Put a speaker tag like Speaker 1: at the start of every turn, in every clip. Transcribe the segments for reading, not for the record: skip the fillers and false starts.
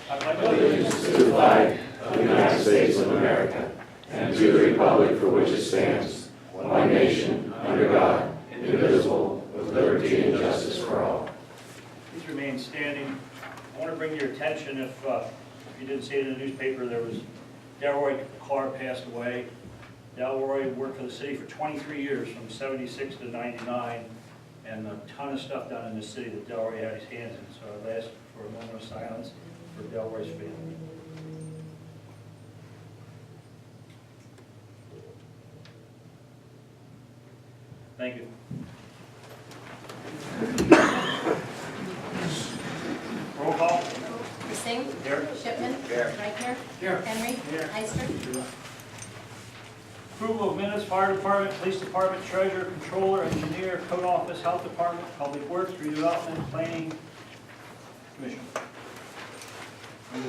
Speaker 1: allegiance to the flag of the United States of America and to the republic for which it stands, one nation, under God, indivisible, with liberty and justice for all.
Speaker 2: Please remain standing. I want to bring your attention, if you didn't see it in the newspaper, there was Delroy Carr passed away. Delroy worked for the city for 23 years, from 76 to 99, and a ton of stuff done in the city that Delroy had his hands in. So I'd ask for a moment of silence for Delroy's family. Thank you. Roll call.
Speaker 3: Singh.
Speaker 2: Here.
Speaker 3: Shipman.
Speaker 2: Here.
Speaker 3: Reichner.
Speaker 2: Here.
Speaker 3: Henry.
Speaker 2: Here.
Speaker 3: Heister.
Speaker 2: Approval of minutes, fire department, police department, treasurer, controller, engineer, code office, health department, public works, redevelopment, planning commission. Need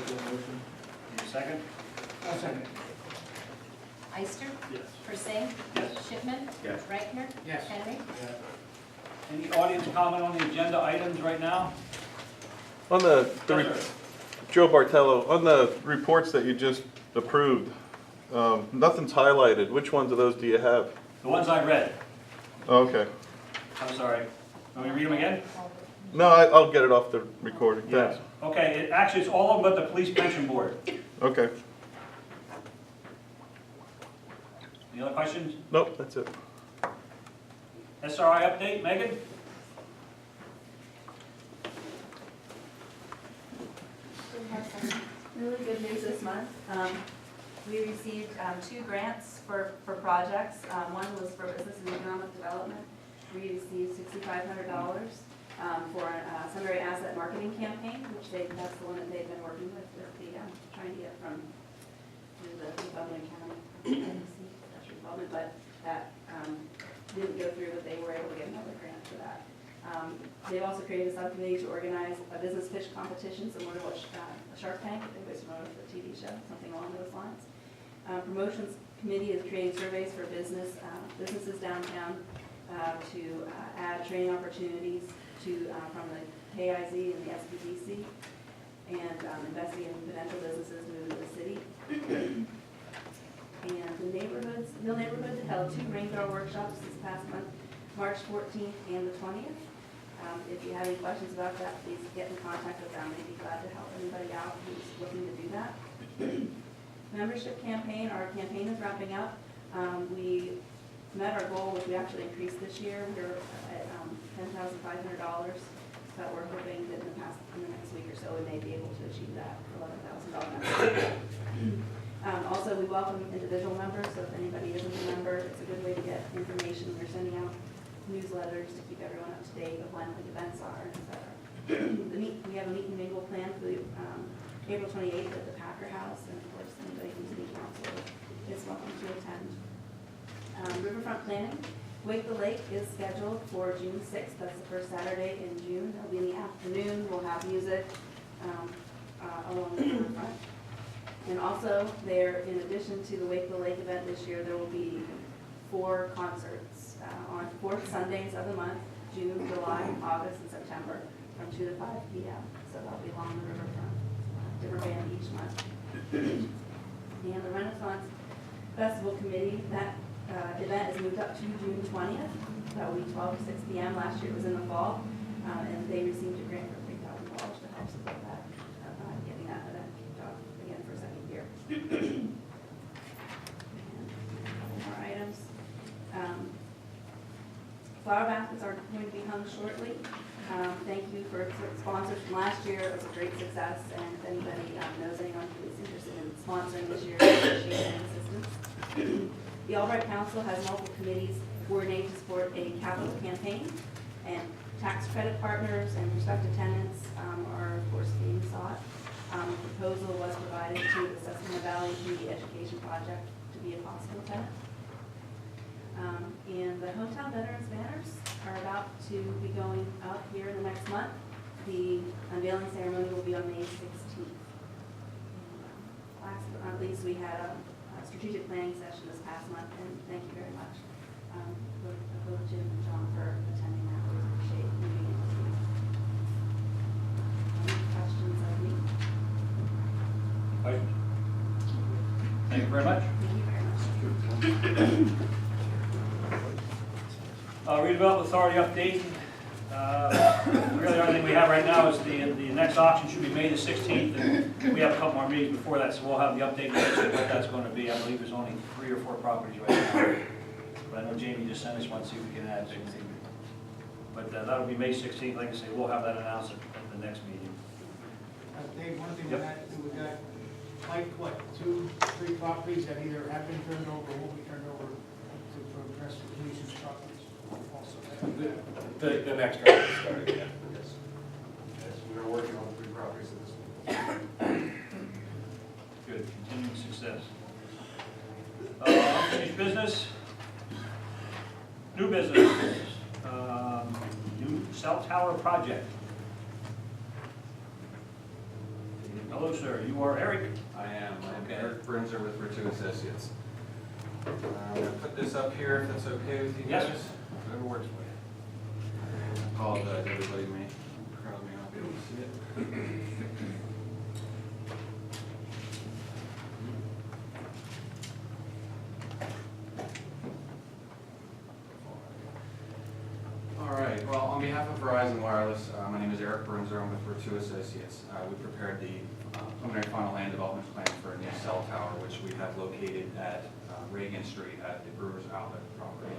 Speaker 2: a second?
Speaker 4: I'll second.
Speaker 3: Heister.
Speaker 2: Yes.
Speaker 3: Persing.
Speaker 2: Yes.
Speaker 3: Shipman.
Speaker 2: Yes.
Speaker 3: Reichner.
Speaker 4: Yes.
Speaker 3: Henry.
Speaker 2: Any audience comment on the agenda items right now?
Speaker 5: On the
Speaker 2: Yes, sir.
Speaker 5: Joe Bartello, on the reports that you just approved, nothing's highlighted. Which ones of those do you have?
Speaker 2: The ones I read.
Speaker 5: Oh, okay.
Speaker 2: I'm sorry. Want me to read them again?
Speaker 5: No, I'll get it off the recording. Thanks.
Speaker 2: Okay, actually, it's all of them but the police pension board.
Speaker 5: Okay.
Speaker 2: Any other questions?
Speaker 5: Nope, that's it.
Speaker 2: SRI update, Megan?
Speaker 6: We have some really good news this month. We received 2 grants for projects. One was for business and economic development. We received $6,500 for a Sunbury asset marketing campaign, which that's the one that they've been working with the trying to get from the Republican County, but that didn't go through, but they were able to get another grant for that. They've also created a subcommittee to organize a business pitch competition, similar to what Shark Tank, I think was familiar with the TV show, something along those lines. Promotions committee is creating surveys for businesses downtown to add training opportunities from the KIZ and the SBDC, and investigating potential businesses moving to the city. And the Hill Neighborhood held 2 rain throw workshops this past month, March 14th and the 20th. If you have any questions about that, please get in contact with them. They'd be glad to help anybody out who's looking to do that. Membership campaign, our campaign is wrapping up. We met our goal, which we actually increased this year. We're at $10,500, but we're hoping that in the next week or so we may be able to achieve that $11,000 membership. Also, we welcome individual members, so if anybody isn't a member, it's a good way to get information. We're sending out newsletters to keep everyone up to date of when the events are, etc. We have a meet and mingle planned for April 28th at the Packer House, and of course, anybody from City Council is welcome to attend. Riverfront planning. Wake the Lake is scheduled for June 6th. That's the first Saturday in June. It'll be in the afternoon. We'll have music along the riverfront. And also, in addition to the Wake the Lake event this year, there will be 4 concerts on 4 Sundays of the month, June, July, August, and September, from 2 to 5 p.m. So that'll be along the riverfront, different band each month. And the Renaissance Festival Committee, that event is moved up to June 20th. That will be 12 to 6 p.m. Last year it was in the fall, and they received a grant for $3,000 to help support that, getting that event kicked off again for a second year. And a couple more items. Flower baskets are going to be hung shortly. Thank you for sponsors from last year. It was a great success, and if anybody knows anyone who is interested in sponsoring this year, I appreciate any assistance. The Albright Council has multiple committees coordinated to support a capital campaign, and tax credit partners and prospective tenants are, of course, being sought. A proposal was provided to the Susquehanna Valley Community Education Project to be a possible tenant. And the hometown veterans banners are about to be going up here in the next month. The unveiling ceremony will be on May 16th. Last but not least, we had a strategic planning session this past month, and thank you very much, both Jim and John, for attending that. We appreciate you being with me. Any questions of me?
Speaker 2: Questions? Thank you very much.
Speaker 6: Thank you very much.
Speaker 2: Redevelopment Authority update. Really, the only thing we have right now is the next auction should be May the 16th, and we have a couple more meetings before that, so we'll have the update as to what that's going to be. I believe there's only 3 or 4 properties right now. But I know Jamie just sent us one, see if we can add anything. But that'll be May 16th, like I say, we'll have that announced at the next meeting.
Speaker 4: Dave, one thing
Speaker 2: Yep.
Speaker 4: we got, like, what, 2, 3 properties that either have been turned over or will be turned over for restitution properties also.
Speaker 1: The next round is starting, yeah. Yes. Yes, we are working on 3 properties at this point.
Speaker 2: Good, continuing success. Unfinished business. New business. New cell tower project. Hello, sir. You are Eric.
Speaker 7: I am. I'm
Speaker 2: Okay.
Speaker 7: Eric Brinzer with Ritu Associates. I'm going to put this up here if that's okay with you
Speaker 2: Yes,
Speaker 7: guys.
Speaker 2: whatever works for you.
Speaker 7: I apologize, everybody may probably not be able to see it. All right, well, on behalf of Verizon Wireless, my name is Eric Brinzer. I'm with Ritu Associates. We prepared the preliminary final land development plan for a new cell tower, which we have located at Reagan Street at the Brewers Outlet property.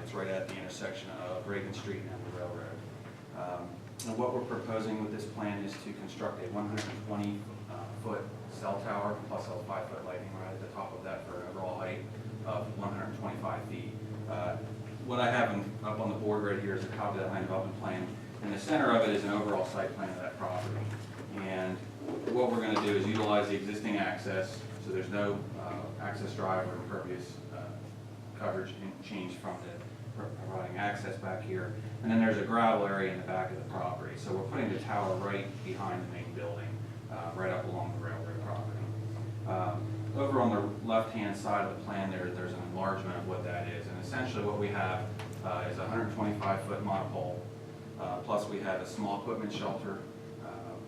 Speaker 7: It's right at the intersection of Reagan Street and the railroad. And what we're proposing with this plan is to construct a 120-foot cell tower plus a 5-foot lighting rod at the top of that for an overall height of 125 feet. What I have up on the board right here is a copy of that land development plan. In the center of it is an overall site plan of that property. And what we're going to do is utilize the existing access, so there's no access drive or impervious coverage change from the providing access back here. And then there's a gravel area in the back of the property. So we're putting the tower right behind the main building, right up along the railroad property. Over on the left-hand side of the plan there's an enlargement of what that is. And essentially what we have is a 125-foot monopole, plus we have a small equipment shelter.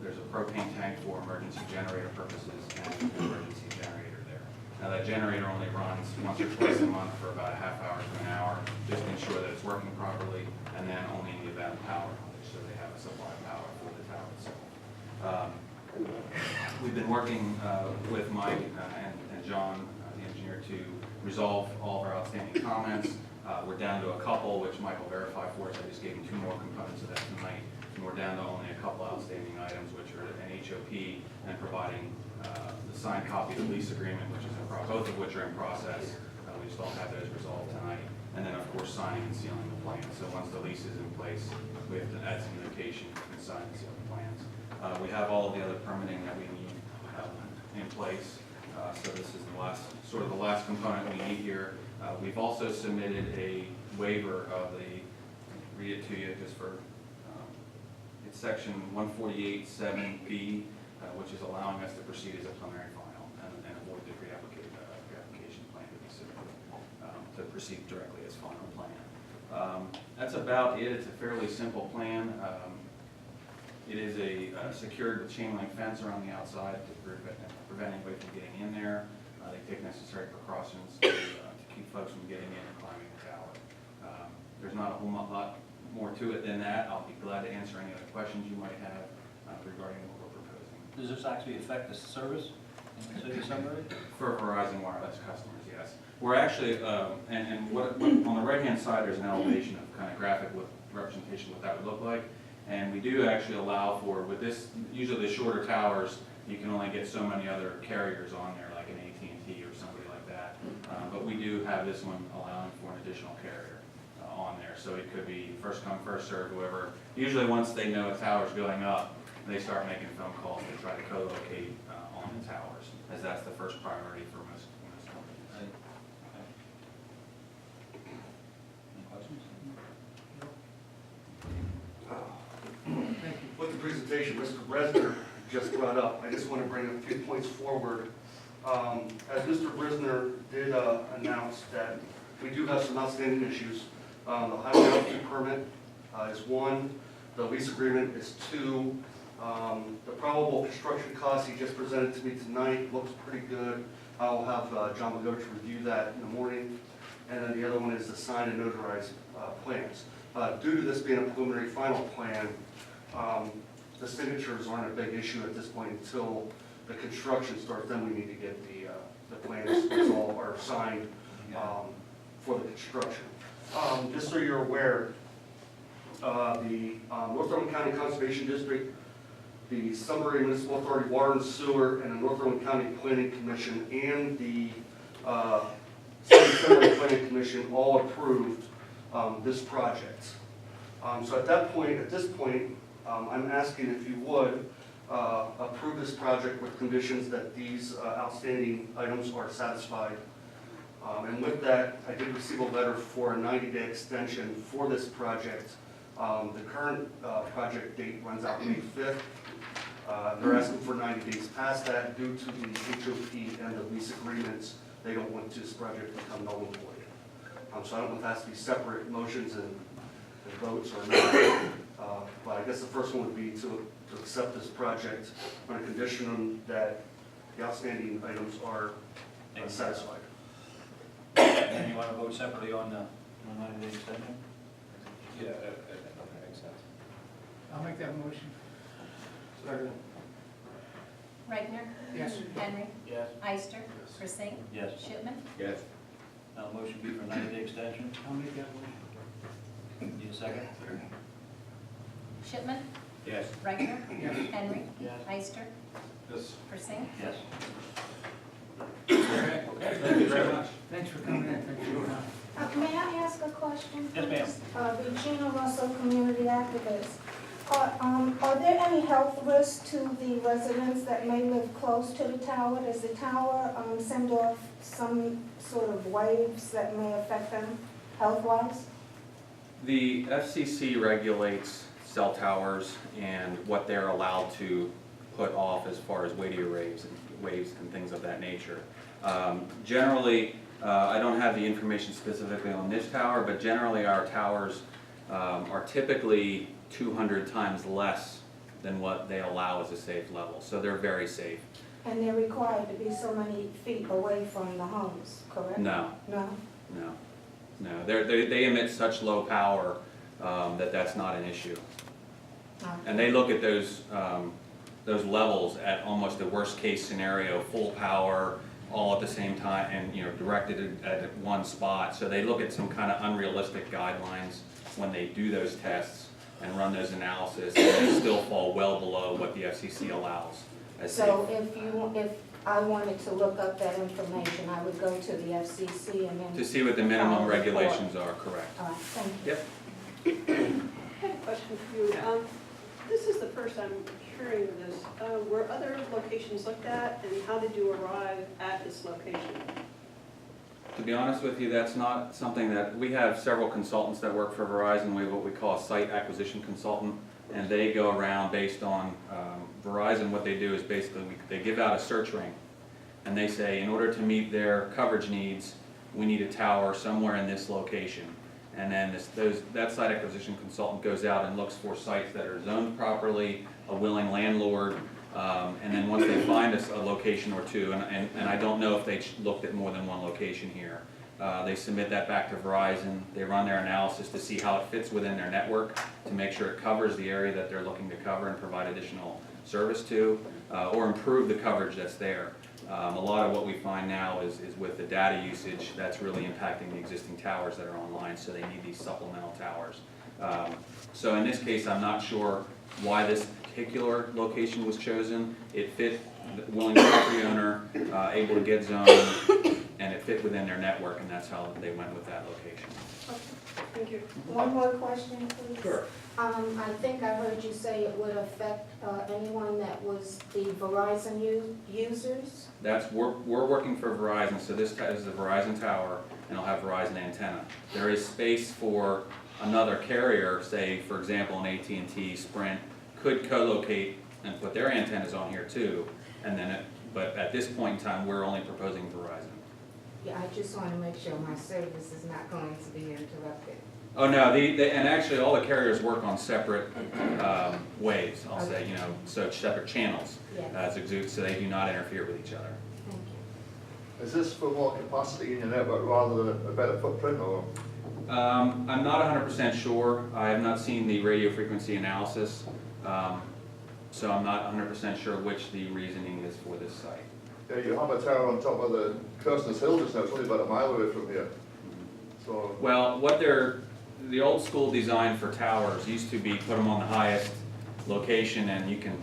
Speaker 7: There's a propane tank for emergency generator purposes and an emergency generator there. Now that generator only runs once or twice a month for about a half hour to an hour, just to ensure that it's working properly, and then only in the event of power outage, so they have a supply of power for the tower itself. We've been working with Mike and John, the engineer, to resolve all of our outstanding comments. We're down to a couple, which Mike will verify for us. I just gave him 2 more components of that tonight. And we're down to only a couple outstanding items, which are an HOP and providing the signed copy of the lease agreement, which is both of which are in process. We just don't have those resolved tonight. And then, of course, signing and sealing the plans. So once the lease is in place, we have to add some notation and sign and seal the plans. We have all of the other permitting that we need in place. So this is the last component we need here. We've also submitted a waiver of read it to you just for, it's section 148.7B, which is allowing us to proceed as a preliminary final and avoid the pre-application plan to be submitted, to proceed directly as final plan. That's about it. It's a fairly simple plan. It is secured with chain link fence around the outside to prevent anybody from getting in there. They take necessary precautions to keep folks from getting in and climbing the tower. There's not a whole lot more to it than that. I'll be glad to answer any other questions you might have regarding what we're proposing.
Speaker 2: Does this actually affect the service in the city of Sunbury?
Speaker 7: For Verizon Wireless customers, yes. We're actually, on the right-hand side, there's an elevation of kind of graphic representation of what that would look like. And we do actually allow for, with this, usually the shorter towers, you can only get so many other carriers on there, like an AT&T or somebody like that. But we do have this one allowing for an additional carrier on there. So it could be first come, first served, whoever. Usually once they know a tower's going up, they start making phone calls to try to co-locate on the towers, as that's the first priority for most companies.
Speaker 2: Any questions?
Speaker 8: With the presentation Mr. Bresner just brought up, I just want to bring a few points forward. As Mr. Bresner did announce that we do have some outstanding issues. The highway altitude permit is 1, the lease agreement is 2, The probable construction cost he just presented to me tonight looks pretty good. I'll have John Magovich review that in the morning. And then the other one is the sign and notarized plans. Due to this being a preliminary final plan, the signatures aren't a big issue at this point until the construction starts. Then we need to get the plans, that's all are signed for the construction. Just so you're aware, the Northumberland County Conservation District, the Sunbury Municipal Authority Water and Sewer, and the Northumberland County Planning Commission, and the City Sunbury Planning Commission all approved this project. So at this point, I'm asking if you would approve this project with conditions that these outstanding items are satisfied. And with that, I did receive a letter for a 90-day extension for this project. The current project date runs out May 5th. They're asking for 90 days past that due to the HOP and the lease agreements. They don't want this project to become null and void. So I don't know if it has to be separate motions and votes or not. But I guess the first one would be to accept this project on a condition that the outstanding items are satisfied.
Speaker 2: And you want to vote separately on the 90-day extension?
Speaker 1: Yeah, that makes sense.
Speaker 4: I'll make that motion.
Speaker 1: Second.
Speaker 3: Reichner?
Speaker 4: Yes.
Speaker 3: Henry?
Speaker 2: Yes.
Speaker 3: Eister? Persing?
Speaker 2: Yes.
Speaker 3: Shipman?
Speaker 1: Yes.
Speaker 2: Now, motion be for 90-day extension.
Speaker 4: I'll make that motion.
Speaker 2: Need a second?
Speaker 3: Shipman?
Speaker 1: Yes.
Speaker 3: Reichner?
Speaker 4: Yes.
Speaker 3: Henry?
Speaker 2: Yes.
Speaker 3: Eister?
Speaker 1: Yes.
Speaker 3: Persing?
Speaker 2: Yes.
Speaker 1: Okay, thank you very much.
Speaker 4: Thanks for coming in, thanks for your time.
Speaker 9: May I ask a question?
Speaker 2: Yes, ma'am.
Speaker 9: Regina Russell, community activist. Are there any health risks to the residents that may live close to the tower? Does the tower send off some sort of waves that may affect them health-wise?
Speaker 7: The FCC regulates cell towers and what they're allowed to put off as far as radio waves and things of that nature. Generally, I don't have the information specifically on this tower, but generally our towers are typically 200 times less than what they allow as a safe level. So they're very safe.
Speaker 9: And they're required to be so many feet away from the homes, correct?
Speaker 7: No,
Speaker 9: No?
Speaker 7: no. They emit such low power that that's not an issue. And they look at those levels at almost the worst case scenario, full power, all at the same time, and directed at one spot. So they look at some kind of unrealistic guidelines when they do those tests and run those analysis, and they still fall well below what the FCC allows.
Speaker 9: So if I wanted to look up that information, I would go to the FCC and then...
Speaker 7: To see what the minimum regulations are, correct.
Speaker 9: All right, thank you.
Speaker 7: Yep.
Speaker 10: I have a question for you. This is the first I'm hearing of this. Were other locations looked at, and how did you arrive at this location?
Speaker 7: To be honest with you, that's not something that, we have several consultants that work for Verizon. We have what we call a site acquisition consultant, and they go around based on, Verizon, what they do is basically, they give out a search ring, and they say, in order to meet their coverage needs, we need a tower somewhere in this location. And then that site acquisition consultant goes out and looks for sites that are zoned properly, a willing landlord, and then once they find a location or two, and I don't know if they looked at more than one location here, they submit that back to Verizon. They run their analysis to see how it fits within their network, to make sure it covers the area that they're looking to cover and provide additional service to, or improve the coverage that's there. A lot of what we find now is with the data usage, that's really impacting the existing towers that are online, so they need these supplemental towers. So in this case, I'm not sure why this particular location was chosen. It fit the willing property owner, able to get zoned, and it fit within their network, and that's how they went with that location.
Speaker 10: Thank you.
Speaker 9: One more question, please.
Speaker 7: Sure.
Speaker 9: I think I heard you say it would affect anyone that was the Verizon users?
Speaker 7: We're working for Verizon, so this is a Verizon tower, and it'll have Verizon antenna. There is space for another carrier, say, for example, an AT&T, Sprint, could co-locate and put their antennas on here too, and then but at this point in time, we're only proposing Verizon.
Speaker 9: Yeah, I just want to make sure my service is not going to be interrupted.
Speaker 7: Oh, no, and actually, all the carriers work on separate waves, I'll say, you know, so separate channels,
Speaker 3: Yes.
Speaker 7: so they do not interfere with each other.
Speaker 3: Thank you.
Speaker 1: Is this for more capacity in your network rather than a better footprint, or?
Speaker 7: I'm not 100% sure. I have not seen the radio frequency analysis, so I'm not 100% sure which the reasoning is for this site.
Speaker 1: Yeah, you have a tower on top of the Kirsten's Hill just now, it's only about a mile away from here. So,
Speaker 7: Well, the old school design for towers used to be put them on the highest location and you can,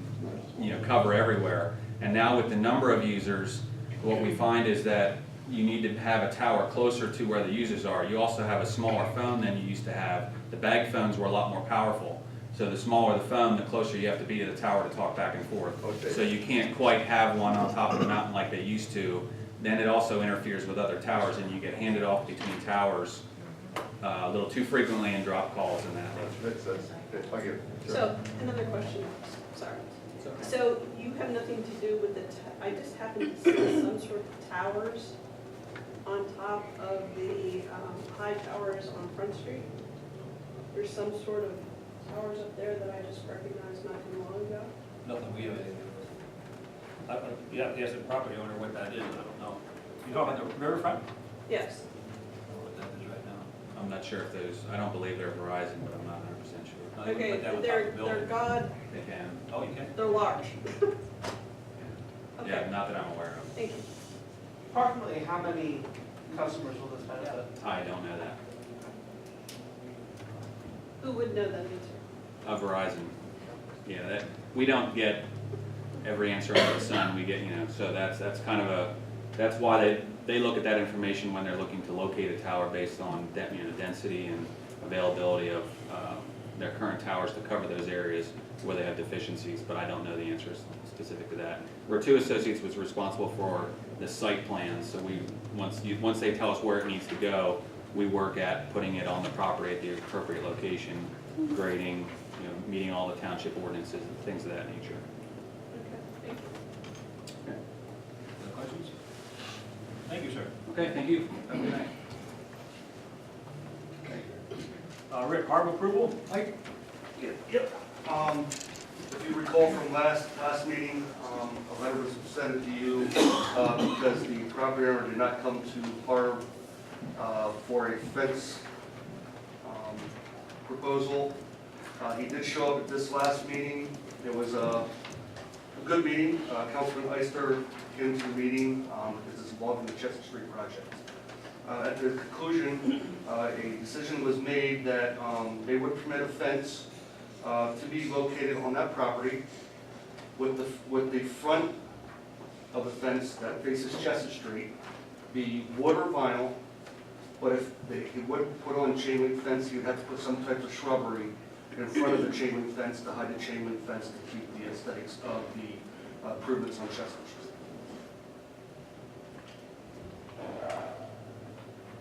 Speaker 7: you know, cover everywhere. And now with the number of users, what we find is that you need to have a tower closer to where the users are. You also have a smaller phone than you used to have. The bag phones were a lot more powerful. So the smaller the phone, the closer you have to be to the tower to talk back and forth.
Speaker 1: Okay.
Speaker 7: So you can't quite have one on top of the mountain like they used to. Then it also interferes with other towers and you get handed off between towers a little too frequently and drop calls and that.
Speaker 1: makes sense. Okay, thank you.
Speaker 10: So, another question, sorry. So you have nothing to do with the, I just happened to see some sort of towers on top of the high towers on Front Street. There's some sort of towers up there that I just recognized not too long ago.
Speaker 2: Nothing we have anything to do with. You have to ask the property owner what that is, I don't know. You talking about the riverfront?
Speaker 10: Yes.
Speaker 2: I don't know what that is right now.
Speaker 7: I'm not sure if those, I don't believe they're Verizon, but I'm not 100% sure.
Speaker 2: No, you
Speaker 10: Okay,
Speaker 2: put that on top of the
Speaker 10: they're
Speaker 2: building.
Speaker 10: God,
Speaker 7: They can.
Speaker 2: Oh, you can?
Speaker 10: they're large.
Speaker 7: Yeah,
Speaker 10: Okay,
Speaker 7: not that I'm aware of.
Speaker 10: thank you.
Speaker 4: Approximately how many customers will this benefit?
Speaker 7: I don't know that.
Speaker 10: Who would know that answer?
Speaker 7: Verizon. Yeah, that, we don't get every answer under the sun. We get, you know, so that's kind of a, that's why they look at that information when they're looking to locate a tower based on you know, density and availability of their current towers to cover those areas where they have deficiencies, but I don't know the answers specific to that. Vertu Associates was responsible for the site plans, so we, once they tell us where it needs to go, we work at putting it on the property at the appropriate location, grading, you know, meeting all the township ordinances and things of that nature.
Speaker 10: Okay, thank you.
Speaker 2: Other questions? Thank you, sir.
Speaker 7: Okay, thank you. Have a good night.
Speaker 2: Rick, harbor approval?
Speaker 8: Yep. If you recall from last meeting, a letter was sent to you because the property owner did not come to Harb for a fence proposal. He did show up at this last meeting. It was a good meeting. Councilman Eister came to the meeting because it's involved in the Chestnut Street project. At the conclusion, a decision was made that they would permit a fence to be located on that property with the front of the fence that faces Chestnut Street be wood or vinyl, but if he would put on chain link fence, he would have to put some type of shrubbery in front of the chain link fence to hide the chain link fence to keep the aesthetics of the improvements on Chestnut Street.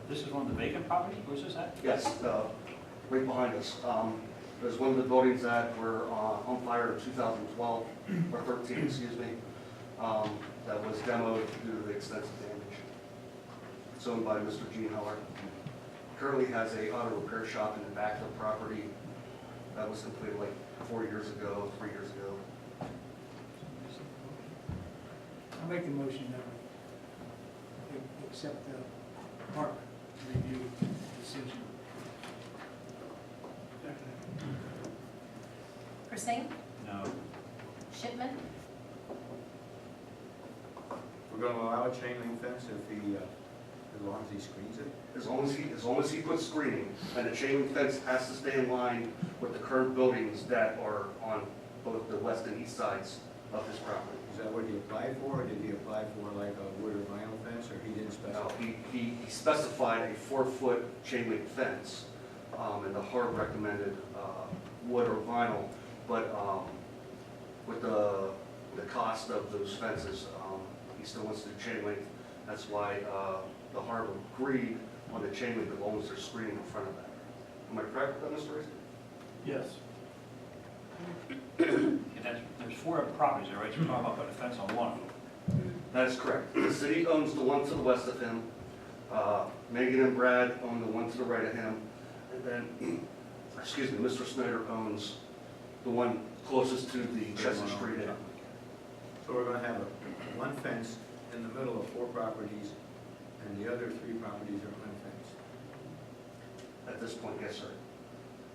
Speaker 2: This is one of the vacant properties? Where's this at?
Speaker 8: Yes, right behind us. There's one of the buildings that were on fire in 2012, or 13, excuse me, that was demoed due to the extensive damage. It's owned by Mr. Gene Heller. Currently has a auto repair shop in the back of the property. That was completed like 4 years ago, 3 years ago.
Speaker 4: I'll make the motion that we accept the park review decision.
Speaker 3: Persing?
Speaker 2: No.
Speaker 3: Shipman?
Speaker 11: We're going to allow a chain link fence if he, as long as he screens it?
Speaker 8: As long as he puts screening, and the chain link fence has to stay in line with the current buildings that are on both the west and east sides of his property.
Speaker 11: Is that what he applied for, or did he apply for like a wood or vinyl fence, or he didn't
Speaker 8: Now,
Speaker 11: specify?
Speaker 8: he specified a 4-foot chain link fence, and the HARB recommended wood or vinyl, but with the cost of those fences, he still wants to do chain link. That's why the HARB agreed on the chain link as long as there's screening in front of that. Am I correct with that, Mr. Reese?
Speaker 2: Yes. There's 4 properties there, right? So we're talking about putting a fence on one of them.
Speaker 8: That is correct. The city owns the one to the west of him. Megan and Brad own the one to the right of him. And then, excuse me, Mr. Snyder owns the one closest to the Chestnut Street Inn.
Speaker 11: So we're gonna have one fence in the middle of 4 properties, and the other 3 properties are unfenced.
Speaker 8: At this point, yes, sir.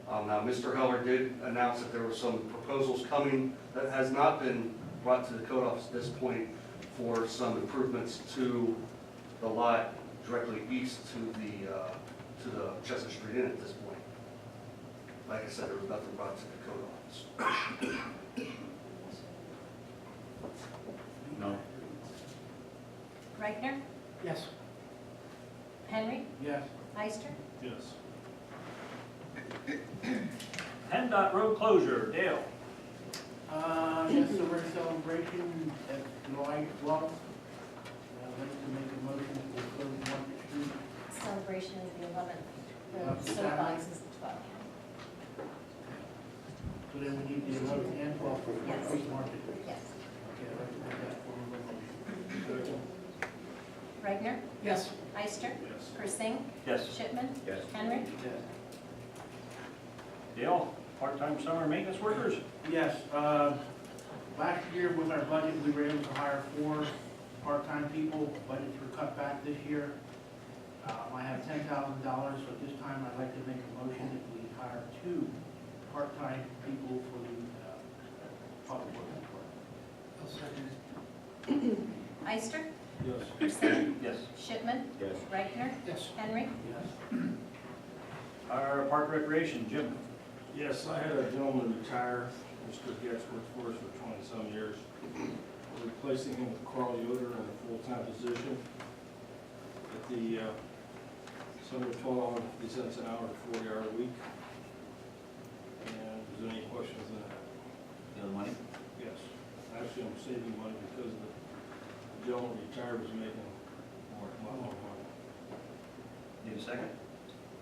Speaker 8: Now, Mr. Heller did announce that there were some proposals coming that has not been brought to the code office at this point for some improvements to the lot directly east to the Chestnut Street Inn at this point. Like I said, there was nothing brought to the code office.
Speaker 11: No.
Speaker 3: Reichner?
Speaker 4: Yes.
Speaker 3: Henry?
Speaker 4: Yes.
Speaker 3: Ister?
Speaker 5: Yes.
Speaker 2: PennDOT road closure, Dale.
Speaker 4: Yes, so we're in celebration at July 12th. I'd like to make a motion to close Market Street.
Speaker 3: Celebration is the 11th.
Speaker 4: Of
Speaker 3: The
Speaker 4: Saturday.
Speaker 3: soapbox is the 12th.
Speaker 4: So then we need the 11th and 12th for
Speaker 3: Yes.
Speaker 4: Market.
Speaker 3: Yes.
Speaker 4: Okay, I'd like to make that formal motion.
Speaker 3: Reichner?
Speaker 4: Yes.
Speaker 3: Ister?
Speaker 5: Yes.
Speaker 3: Persing?
Speaker 2: Yes.
Speaker 3: Shipman?
Speaker 11: Yes.
Speaker 3: Henry?
Speaker 4: Yes.
Speaker 2: Dale, part-time summer maintenance workers.
Speaker 4: Yes, last year with our budget, we were able to hire 4 part-time people. Budgets were cut back this year. I have $10,000, so at this time, I'd like to make a motion that we hire 2 part-time people for the public works department. I'll second it.
Speaker 3: Ister?
Speaker 5: Yes.
Speaker 3: Persing?
Speaker 2: Yes.
Speaker 3: Shipman?
Speaker 11: Yes.
Speaker 3: Reichner?
Speaker 4: Yes.
Speaker 3: Henry?
Speaker 4: Yes.
Speaker 2: Our park recreation, Jim.
Speaker 12: Yes, I had a gentleman retire, Mr. Getz worked for us for 20-some years. We're replacing him with Carl Yoder in a full-time position at the sum of $12.50 an hour, 40-hour a week. And is there any questions on that?
Speaker 2: The other money?
Speaker 12: Yes. Actually, I'm saving money because the gentleman retired was making a lot more money.
Speaker 2: Need a second?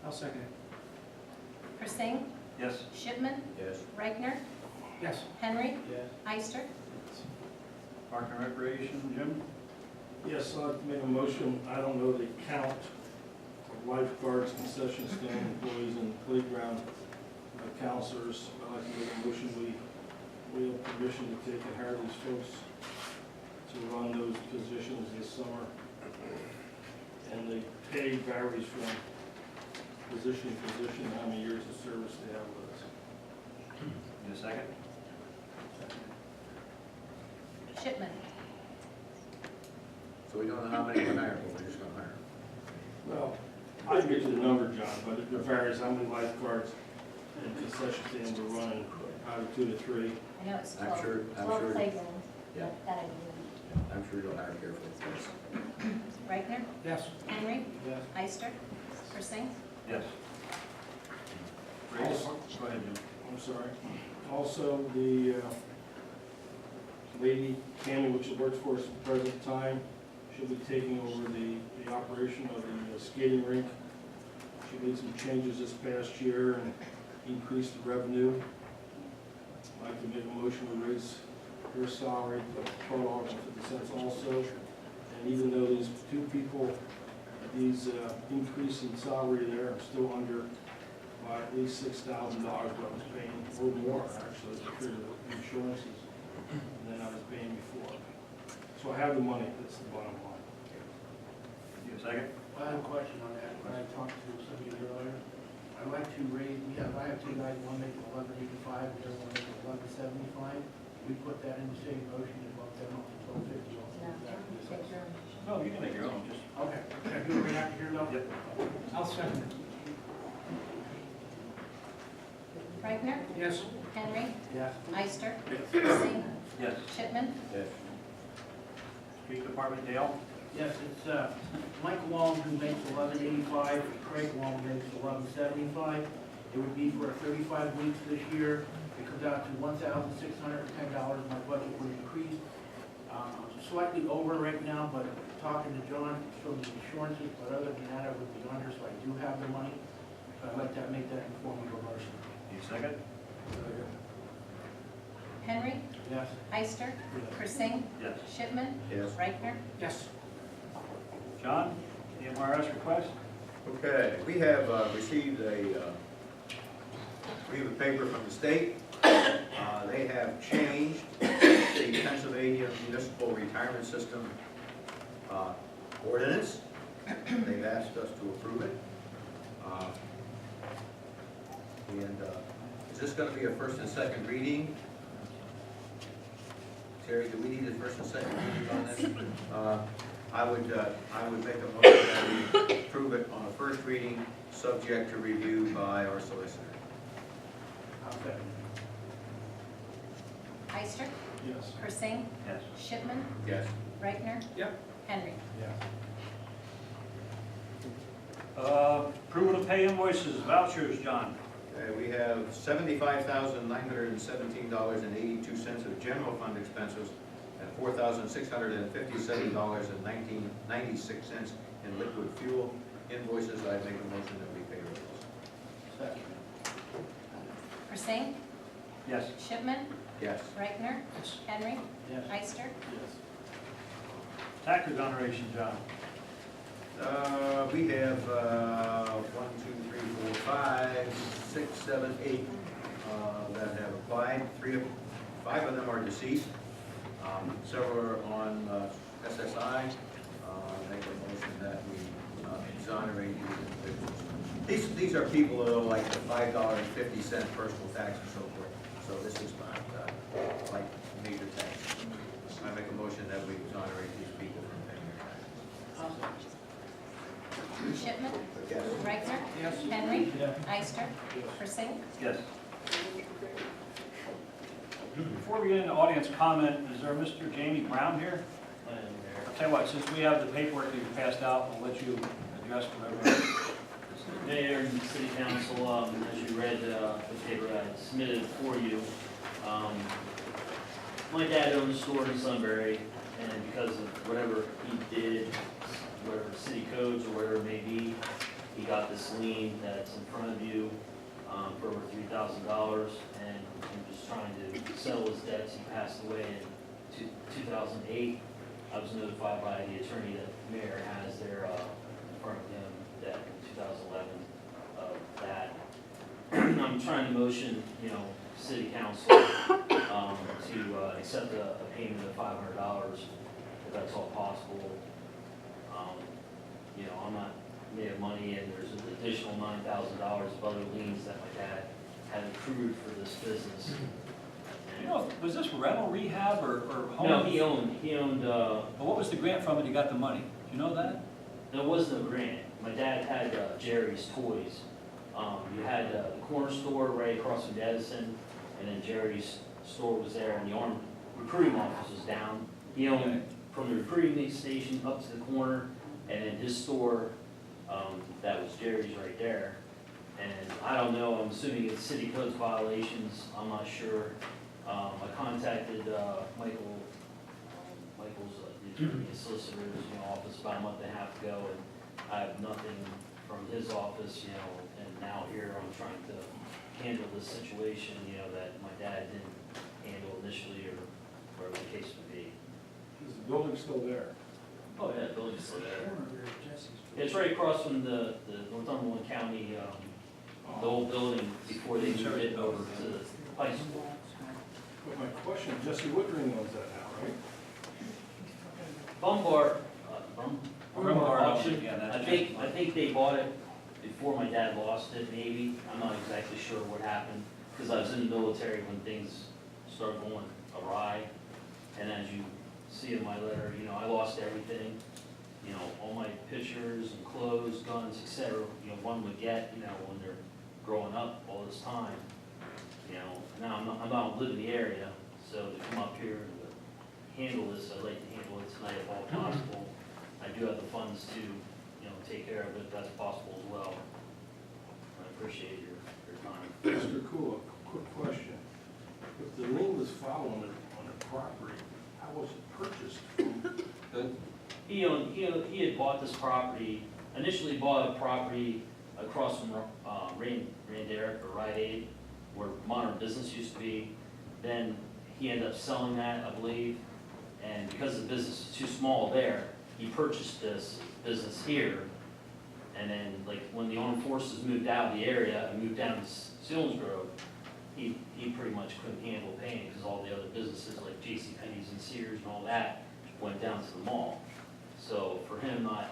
Speaker 4: I'll second it.
Speaker 3: Persing?
Speaker 2: Yes.
Speaker 3: Shipman?
Speaker 11: Yes.
Speaker 3: Reichner?
Speaker 4: Yes.
Speaker 3: Henry?
Speaker 4: Yes.
Speaker 3: Ister?
Speaker 2: Park and recreation, Jim.
Speaker 12: Yes, I'd like to make a motion, I don't know the count of lifeguards, concession stand employees, and playground counselors. I'd like to make a motion, we have permission to take and hire these folks to run those positions this summer. And the pay varies from position to position, how many years of service they have with us.
Speaker 2: Need a second?
Speaker 3: Shipman?
Speaker 11: So we don't know how many we're hiring, but we're just gonna hire.
Speaker 12: Well, I didn't get to the number, John, but it varies how many lifeguards and concession stands we're running, out of 2 to 3.
Speaker 3: I know it's
Speaker 11: I'm
Speaker 3: 12.
Speaker 11: sure- I'm
Speaker 3: 12
Speaker 11: sure-
Speaker 3: playgrounds.
Speaker 11: Yeah.
Speaker 3: That I do.
Speaker 11: I'm sure you'll hire carefully for us.
Speaker 3: Reichner?
Speaker 4: Yes.
Speaker 3: Henry?
Speaker 4: Yes.
Speaker 3: Ister? Persing?
Speaker 2: Yes. Raise. Go ahead, Jim.
Speaker 12: I'm sorry. Also, the lady, Tammy, which works for us at the present time, she'll be taking over the operation of the skating rink. She made some changes this past year and increased the revenue. I'd like to make a motion to raise her salary to $12.50 also. And even though these 2 people, these increase in salary there, I'm still under by at least $6,000 what I was paying, or more actually, because of the insurances than I was paying before. So I have the money, that's the bottom line.
Speaker 2: Need a second?
Speaker 4: I have a question on that. When I talked to somebody earlier, I'd like to raise, I have 2 guys, one making $11.85, the other one making $11.75. We put that in the same motion and bump them up to $12.50.
Speaker 2: No, you can make your own, just.
Speaker 4: Okay, can I do it right after here though?
Speaker 2: Yep.
Speaker 4: I'll second it.
Speaker 3: Reichner?
Speaker 4: Yes.
Speaker 3: Henry?
Speaker 4: Yes.
Speaker 3: Ister? Persing?
Speaker 2: Yes.
Speaker 3: Shipman?
Speaker 11: Yes.
Speaker 2: Street department, Dale.
Speaker 4: Yes, it's Mike Long who makes $11.85, Craig Long makes $11.75. It would be for 35 weeks this year. It comes out to $1,610. My budget would increase slightly over right now, but talking to John, showing the insurances, but other than that, I would be under, so I do have the money. I'd like to make that in form of a motion.
Speaker 2: Need a second?
Speaker 3: Henry?
Speaker 4: Yes.
Speaker 3: Ister? Persing?
Speaker 2: Yes.
Speaker 3: Shipman?
Speaker 11: Yes.
Speaker 3: Reichner?
Speaker 4: Yes.
Speaker 2: John, the MRS request?
Speaker 11: Okay, we have received a We have a paper from the state. They have changed the Pennsylvania Municipal Retirement System ordinance. They've asked us to approve it. Is this going to be a first and second reading? Terry, do we need a first and second reading on this? I would make a motion that we approve it on a first reading, subject to review by our solicitor.
Speaker 3: Ister,
Speaker 12: Yes.
Speaker 3: Persing,
Speaker 2: Yes.
Speaker 3: Shipman,
Speaker 11: Yes.
Speaker 3: Reichner,
Speaker 2: Yep.
Speaker 3: Henry.
Speaker 2: Approval to pay invoices, vouchers, John.
Speaker 11: We have $75,917.82 of general fund expenses and $4,657.96 in liquid fuel invoices. I make a motion that we pay those.
Speaker 4: Second.
Speaker 3: Persing,
Speaker 2: Yes.
Speaker 3: Shipman,
Speaker 11: Yes.
Speaker 3: Reichner, Henry,
Speaker 4: Yes.
Speaker 3: Ister,
Speaker 2: Tax exoneration, John.
Speaker 11: We have 1, 2, 3, 4, 5, 6, 7, 8 that have applied. 5 of them are deceased. Several are on SSI. Make a motion that we exonerate these individuals. These are people that owe like the $5.50 personal tax and so forth. So this is not like major tax. I make a motion that we exonerate these people from paying their taxes.
Speaker 3: Shipman,
Speaker 11: Yes.
Speaker 3: Reichner,
Speaker 4: Yes.
Speaker 3: Henry,
Speaker 4: Yes.
Speaker 3: Ister, Persing,
Speaker 2: Yes. Before we get into audience comment, is there Mr. Jamie Brown here? I'll tell you what, since we have the paperwork that you passed out, we'll let you address whatever.
Speaker 13: Mayor and City Council, as you read the paper I submitted for you, my dad owned a store in Sunbury, and because of whatever he did, whatever city codes or whatever it may be, he got this lien that's in front of you for over $3,000, and I'm just trying to settle his debts. He passed away in 2008. I was notified by the attorney that the mayor has there in front of him that in 2011 of that. I'm trying to motion, city council to accept a payment of $500 if that's all possible. I'm not made of money, and there's an additional $9,000 of other liens that my dad had accrued for this business.
Speaker 2: Was this rental rehab or home?
Speaker 13: No, he owned,
Speaker 2: But what was the grant from it he got the money? Do you know that?
Speaker 13: there was no grant. My dad had Jerry's Toys. You had the corner store right across from Edison, and then Jerry's store was there, and the armed recruiting office was down. He owned from the recruiting station up to the corner, and then his store, that was Jerry's right there. And I don't know, I'm assuming it's city codes violations, I'm not sure. I contacted Michael's the solicitor's office about a month and a half ago, and I have nothing from his office, and now here I'm trying to handle this situation, that my dad didn't handle initially, or whatever the case would be.
Speaker 12: Is the building still there?
Speaker 13: Oh, yeah, the building's still there. It's right across from the Northumberland County, the old building before they moved it over to the high school.
Speaker 12: But my question, Jesse Woodring owns that now, right?
Speaker 13: Bombard
Speaker 2: Auction,
Speaker 13: auction,
Speaker 2: yeah, that's
Speaker 13: I think they bought it before my dad lost it, maybe. I'm not exactly sure what happened, because I was in the military when things started going awry. And as you see in my letter, I lost everything. All my pictures and clothes, guns, etc. One would get, when they're growing up all this time. Now I'm not live in the area, so to come up here and to handle this, I'd like to handle it tonight if all possible. I do have the funds to, take care of it if that's possible as well. I appreciate your time.
Speaker 12: Mr. Kula, quick question. If the lien was filed on the property, how was it purchased from the?
Speaker 13: He had bought this property, initially bought a property across from Rand-Derrick or Rite Aid, where Modern Business used to be. Then he ended up selling that, I believe, and because the business was too small there, he purchased this business here, And then, like, when the armed forces moved out of the area and moved down to Selinsgrove, he pretty much couldn't handle paying because all the other businesses like JCPenney's and Sears and all that went down to the mall. So for him, not,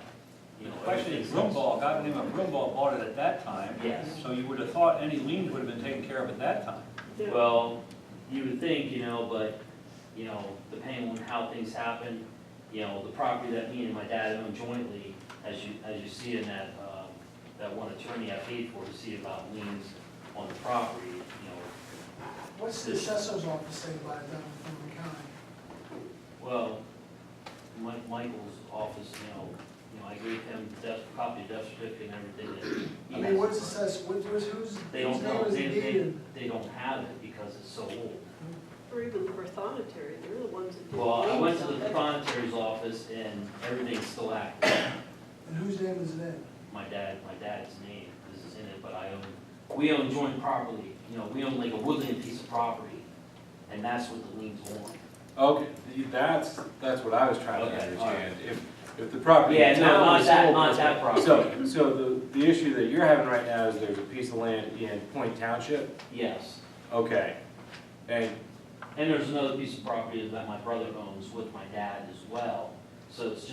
Speaker 13: you know.
Speaker 14: The question is, Broomball, a guy by the name of Broomball bought it at that time.
Speaker 13: Yes.
Speaker 14: So you would have thought any liens would have been taken care of at that time.
Speaker 10: Yeah.
Speaker 13: Well, you would think, you know, but, you know, depending on how things happen, you know, the property that me and my dad own jointly, as you see in that, that one attorney I paid for to see about liens on the property, you know.
Speaker 15: What's the assessor's office say about it down in the county?
Speaker 13: Well, Michael's office, you know, I gave him the copy of death certificate and everything.
Speaker 15: I mean, what's the assessor, whose
Speaker 13: They don't
Speaker 15: name
Speaker 13: know,
Speaker 15: is the deed in?
Speaker 13: they don't have it because it's so old.
Speaker 10: Or even the prothonotary, they're the ones that do.
Speaker 13: Well, I went to the
Speaker 10: liens.
Speaker 13: prothonotari's office and everything's still active.
Speaker 15: And whose name is it in?
Speaker 13: My dad's name is in it, but we own joint property, you know, we own like a woodland piece of property, and that's what the lien's on.
Speaker 16: Okay, that's what I was trying to
Speaker 13: Okay,
Speaker 16: understand. If the property.
Speaker 13: Yeah,
Speaker 16: in
Speaker 13: no,
Speaker 16: town
Speaker 13: not
Speaker 16: is
Speaker 13: that,
Speaker 16: sold,
Speaker 13: not that property.
Speaker 16: So the issue that you're having right now is there's a piece of land in Point Township?
Speaker 13: Yes,
Speaker 16: Okay, and,
Speaker 13: and there's another piece of property that my brother owns with my dad as well. So it's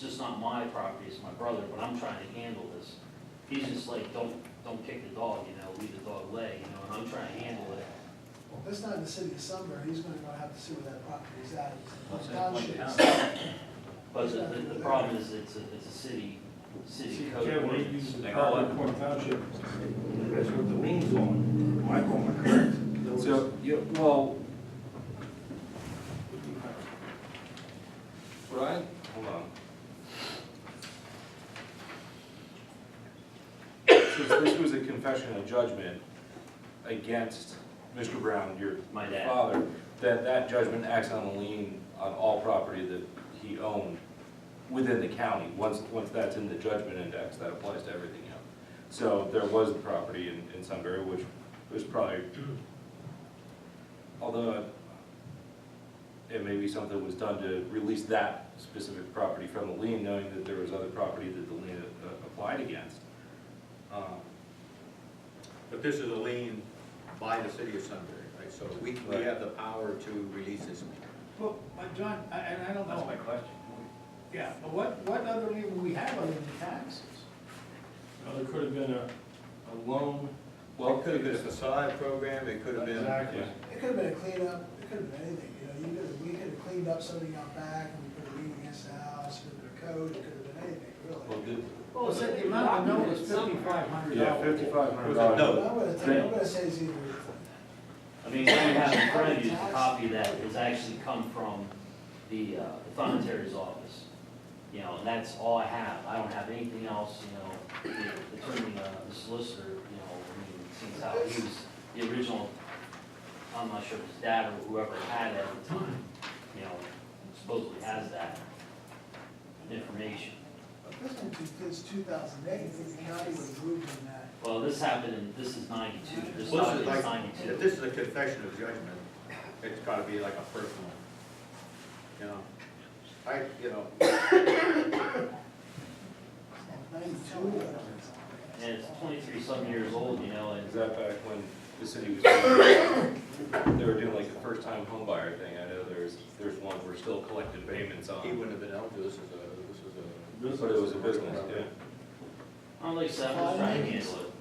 Speaker 13: just not my property, it's my brother, but I'm trying to handle this. He's just like, don't kick the dog, you know, leave the dog lay, you know, and I'm trying to handle it.
Speaker 15: Well, if it's not in the city of Sunbury, he's gonna have to see where that property is at.
Speaker 14: What's
Speaker 15: It's
Speaker 14: in
Speaker 15: township.
Speaker 14: Point
Speaker 13: But the problem is it's a city code
Speaker 12: Kevin, they
Speaker 13: ordinance.
Speaker 12: use the property in Point Township, that's what the lien's on. Michael, am I correct?
Speaker 16: so, well, Brian, hold on. Since this was a confession of judgment against Mr. Brown, your
Speaker 13: My dad.
Speaker 16: father, that judgment acts on a lien on all property that he owned within the county. Once that's in the judgment index, that applies to everything else. So there was the property in Sunbury, which was probably, although it may be something was done to release that specific property from the lien, knowing that there was other property that the lien applied against.
Speaker 11: But this is a lien by the city of Sunbury, right? So we have the power to release this lien.
Speaker 15: Well, John, and I don't
Speaker 14: That's
Speaker 15: know,
Speaker 14: my question.
Speaker 15: yeah, but what other lien would we have other than taxes?
Speaker 12: There could have been a loan.
Speaker 11: Well, it could have been a facade program, it could have been.
Speaker 12: Exactly.
Speaker 15: It could have been a cleanup, it could have been anything, we could have cleaned up something out back, and we put a lien against the house, it could have been a code, it could have been anything, really.
Speaker 4: Well, so the amount of the note was $5,500.
Speaker 16: Yeah, $5,500.
Speaker 11: No.
Speaker 15: I'm gonna say it's either.
Speaker 13: I mean, what you have in front of you is a copy that has actually come from the prothonotari's office. You know, and that's all I have. I don't have anything else, you know, the attorney, the solicitor, you know, I mean, since how he was the original, I'm not sure if his dad or whoever had it at the time, you know, supposedly has that information.
Speaker 15: This one is 2008, the county was moved in that.
Speaker 13: Well, this happened this is 92, this
Speaker 11: Well,
Speaker 13: document
Speaker 11: this
Speaker 13: is
Speaker 11: is like,
Speaker 13: 92.
Speaker 11: if this is a confession of judgment, it's gotta be like a personal, you know.
Speaker 13: And it's 23-some years old, you know, and
Speaker 16: Is that back when the city was, they were doing like a first-time home buyer thing? I know there's one we're still collecting payments
Speaker 11: He
Speaker 16: on,
Speaker 11: wouldn't have been eligible, this is a.
Speaker 16: but it was a business, yeah.
Speaker 13: I'm like I said, I'm just trying to handle it.